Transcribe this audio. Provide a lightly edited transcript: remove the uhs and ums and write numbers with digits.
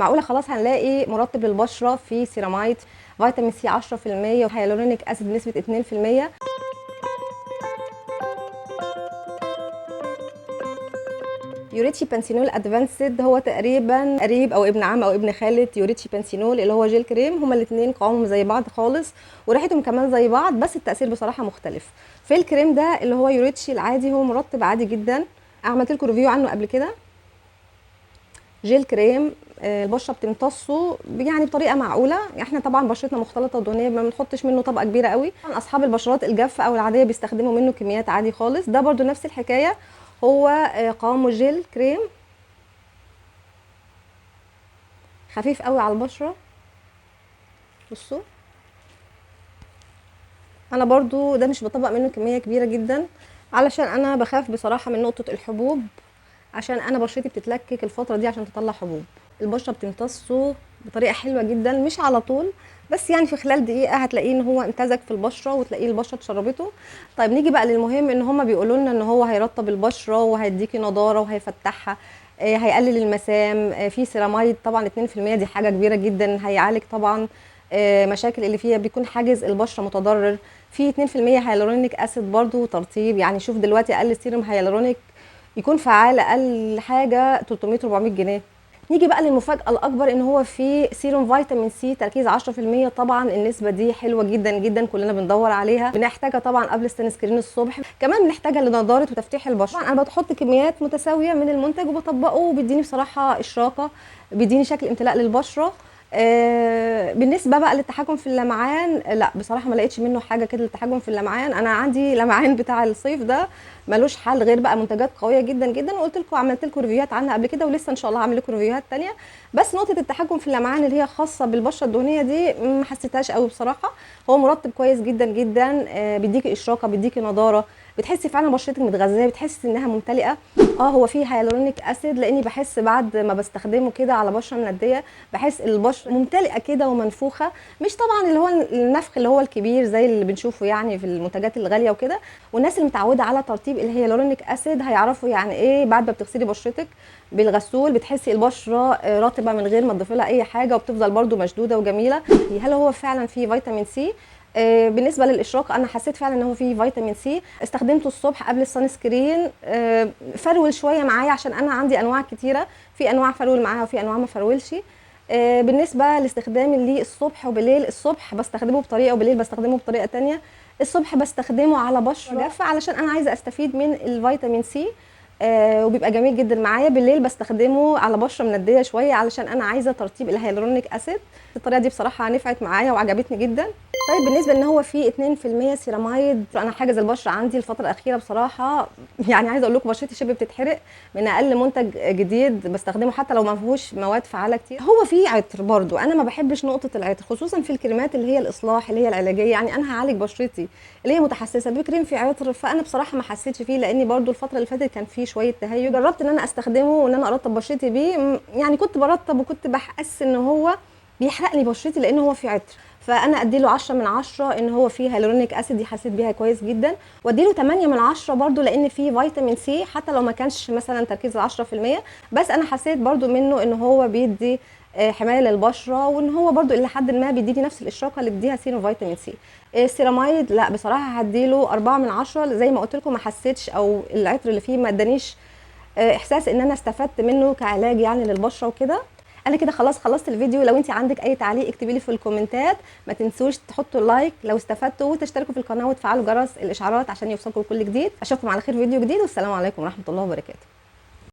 معقوله خلاص هنلاقي مرطب للبشره فيه سيرامايد، فيتامين سي 10%، وهيالورونيك اسيد بنسبه 2%. يوريتشي بانسينول ادفانسد هو تقريبا قريب او ابن عم او ابن خالة يوريتشي بانسينول اللي هو جيل كريم. هما الاثنين قوامهم زي بعض خالص وريحتهم كمان زي بعض، بس التاثير بصراحه مختلف. في الكريم ده اللي هو يوريتشي العادي هو مرطب عادي جدا، عملت لكم ريفيو عنه قبل كده. جيل كريم البشره بتمتصه يعني بطريقه معقوله. احنا طبعا بشرتنا مختلطه ودهنيه، ما بنحطش منه طبقه كبيره قوي. اصحاب البشرات الجافه او العاديه بيستخدموا منه كميات عادي خالص. ده برده نفس الحكايه، هو قوامه جيل كريم خفيف قوي على البشره. بصوا انا برضو ده مش بطبق منه كميه كبيره جدا علشان انا بخاف بصراحه من نقطه الحبوب، عشان انا بشرتي بتتلكك الفتره دي عشان تطلع حبوب. البشره بتمتصه بطريقه حلوه جدا، مش على طول، بس يعني في خلال دقيقه هتلاقيه ان هو امتزج في البشره وتلاقيه البشره اتشربته. طيب نيجي بقى للمهم، ان هما بيقولوا لنا ان هو هيرطب البشره وهيديكي نضاره وهيفتحها، هيقلل المسام، في سيرامايد طبعا 2%، دي حاجه كبيره جدا، هيعالج طبعا مشاكل اللي فيها، بيكون حاجز البشره متضرر. في 2% هيالورونيك اسيد برضو ترطيب. يعني شوف دلوقتي اقل سيروم هيالورونيك يكون فعال اقل حاجه 300 400 جنيه. نيجي بقى للمفاجاه الاكبر، ان هو في سيروم فيتامين سي تركيز 10%. طبعا النسبه دي حلوه جدا جدا، كلنا بندور عليها، بنحتاجها طبعا قبل السان سكرين الصبح، كمان بنحتاجها لنضاره وتفتيح البشره. انا بحط كميات متساويه من المنتج وبطبقه، وبيديني بصراحه اشراقه، بيديني شكل امتلاء للبشره. بالنسبه بقى للتحكم في اللمعان، لا بصراحه ما لقيتش منه حاجه كده للتحكم في اللمعان. انا عندي لمعان بتاع الصيف ده ملوش حل غير بقى منتجات قويه جدا جدا، وقلت لكم عملت لكم ريفيوهات عنها قبل كده، ولسه ان شاء الله هعمل لكم ريفيوهات ثانيه. بس نقطه التحكم في اللمعان اللي هي خاصه بالبشره الدهنيه دي ما حسيتهاش قوي بصراحه. هو مرطب كويس جدا جدا، بيديكي اشراقه، بيديكي نضاره، بتحسي فعلا بشرتك متغذيه، بتحسي انها ممتلئه. هو فيه هيالورونيك اسيد، لاني بحس بعد ما بستخدمه كده على بشره منديه بحس البشره ممتلئه كده ومنفوخه، مش طبعا اللي هو النفخ اللي هو الكبير زي اللي بنشوفه يعني في المنتجات الغاليه وكده. والناس اللي متعوده على ترطيب الهيالورونيك اسيد هيعرفوا يعني ايه بعد ما بتغسلي بشرتك بالغسول بتحسي البشره رطبه من غير ما تضيفي لها اي حاجه، وبتفضل برده مشدوده وجميله. هل هو فعلا فيه فيتامين سي؟ بالنسبه للاشراق انا حسيت فعلا ان هو فيه فيتامين سي. استخدمته الصبح قبل السان سكرين، فرول شويه معايا عشان انا عندي انواع كتيره، في انواع فرول معاها وفي انواع ما فرولش. بالنسبه لاستخدامي ليه الصبح وبالليل، الصبح بستخدمه بطريقه وبالليل بستخدمه بطريقه تانية. الصبح بستخدمه على بشره جافه علشان انا عايزه استفيد من الفيتامين سي، وبيبقى جميل جدا معايا. بالليل بستخدمه على بشره منديه شويه علشان انا عايزه ترطيب الهيالورونيك اسيد. الطريقه دي بصراحه نفعت معايا وعجبتني جدا. طيب بالنسبه ان هو فيه 2% سيرامايد، انا حاجز البشره عندي الفتره الاخيره بصراحه يعني عايزه اقول لكم بشرتي شبه بتتحرق من اقل منتج جديد بستخدمه، حتى لو ما فيهوش مواد فعاله كتير. هو فيه عطر برضو، انا ما بحبش نقطه العطر خصوصا في الكريمات اللي هي الاصلاح اللي هي العلاجيه. يعني انا هعالج بشرتي اللي هي متحسسه بكريم فيه عطر، فانا بصراحه ما حسيتش فيه، لاني برضو الفتره اللي فاتت كان فيه شويه تهيج. جربت ان انا استخدمه وان انا ارطب بشرتي بيه، يعني كنت برطب وكنت بحس ان هو بيحرق لي بشرتي لان هو فيه عطر، فانا اديله 10 من 10 ان هو فيه هيالورونيك اسيد، دي حسيت بيها كويس جدا. واديله 8 من 10 برضو لان فيه فيتامين سي، حتى لو ما كانش مثلا تركيز 10%، بس انا حسيت برضو منه ان هو بيدي حمايه للبشره، وان هو برضو الى حد ما بيديني نفس الاشراقه اللي بيديها سيروم فيتامين سي. السيرامايد لا بصراحه هديله 4 من 10، زي ما قلت لكم ما حسيتش، او العطر اللي فيه ما ادانيش احساس ان انا استفدت منه كعلاج يعني للبشره وكده. انا كده خلاص خلصت الفيديو. لو انت عندك اي تعليق اكتبي لي في الكومنتات، ما تنسوش تحطوا لايك لو استفدتوا، وتشتركوا في القناه وتفعلوا جرس الاشعارات عشان يوصلكم كل جديد. اشوفكم على خير فيديو جديد، والسلام عليكم ورحمه الله وبركاته.